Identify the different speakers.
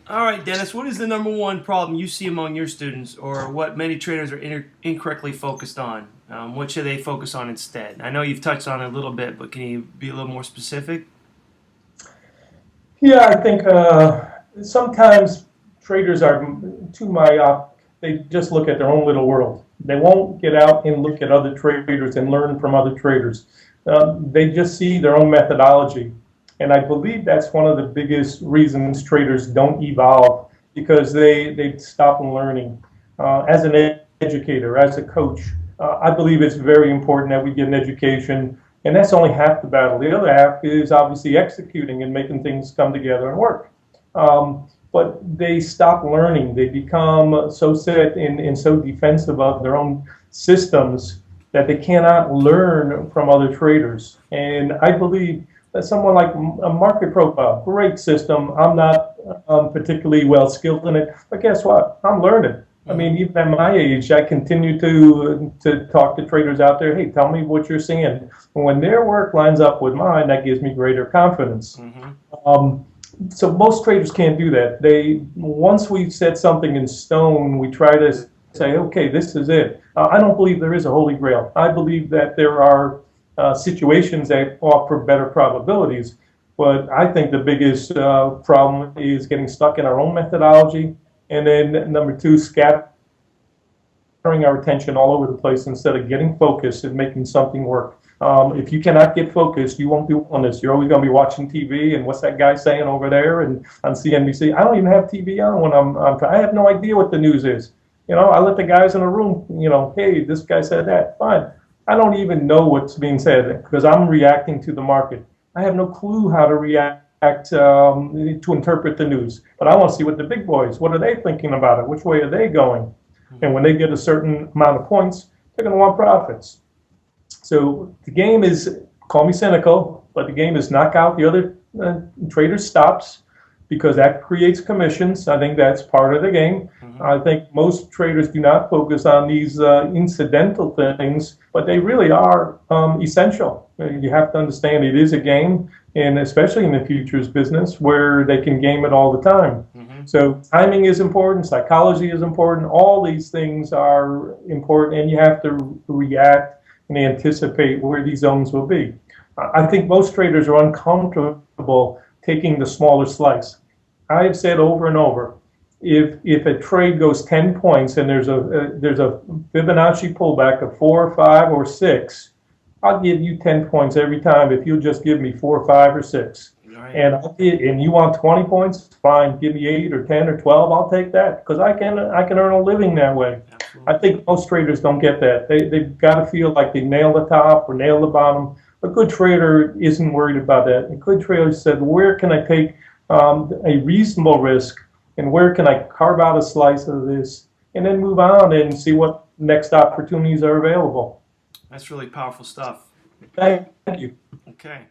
Speaker 1: All right, Dennis, what is the number one problem you see among your students, or what many traders are incorrectly focused on? What should they focus on instead? I know you've touched on it a little bit, but can you be a little more specific?
Speaker 2: Yeah, I think sometimes traders are too myopic. They just look at their own little world. They won't get out and look at other traders and learn from other traders. They just see their own methodology. And I believe that's one of the biggest reasons traders don't evolve because they stop learning. As an educator, as a coach, I believe it's very important that we get an education, and that's only half the battle. The other half is obviously executing and making things come together and work. But they stop learning. They become so set and so defensive of their own systems that they cannot learn from other traders. And I believe that someone like a market profile, great system. I'm not particularly well skilled in it, but guess what? I'm learning. I mean, even at my age, I continue to talk to traders out there. Hey, tell me what you're seeing. And when their work lines up with mine, that gives me greater confidence. So most traders can't do that. Once we've set something in stone, we try to say, okay, this is it. I don't believe there is a holy grail. I believe that there are situations that offer better probabilities. But I think the biggest problem is getting stuck in our own methodology. And then number two, scattering our attention all over the place instead of getting focused and making something work. If you cannot get focused, you won't do on this. You're always going to be watching TV and what's that guy saying over there and on CNBC. I don't even have TV on when I have no idea what the news is. I let the guys in the room, hey, this guy said that. Fine. I don't even know what's being said because I'm reacting to the market. I have no clue how to react to interpret the news. But I want to see what the big boys, what are they thinking about it? Which way are they going? And when they get a certain amount of points, they're going to want profits. So the game is, call me cynical, but the game is knock out the other traders' stops because that creates commissions. I think that's part of the game. I think most traders do not focus on these incidental things, but they really are essential. You have to understand it is a game, and especially in the futures business where they can game it all the time. So timing is important, psychology is important, all these things are important, and you have to react and anticipate where these zones will be. I think most traders are uncomfortable taking the smaller slice. I've said over and over, if a trade goes 10 points and there's a Fibonacci pullback of 4, 5, or 6, I'll give you 10 points every time if you'll just give me 4, 5, or 6. Right. And you want 20 points? Fine, give me 8 or 10 or 12. I'll take that because I can earn a living that way. Absolutely. I think most traders don't get that. They've got to feel like they nail the top or nail the bottom. A good trader isn't worried about that. A good trader said, where can I take a reasonable risk and where can I carve out a slice of this and then move on and see what next opportunities are available.
Speaker 1: That's really powerful stuff.
Speaker 2: Thank you.
Speaker 1: Okay.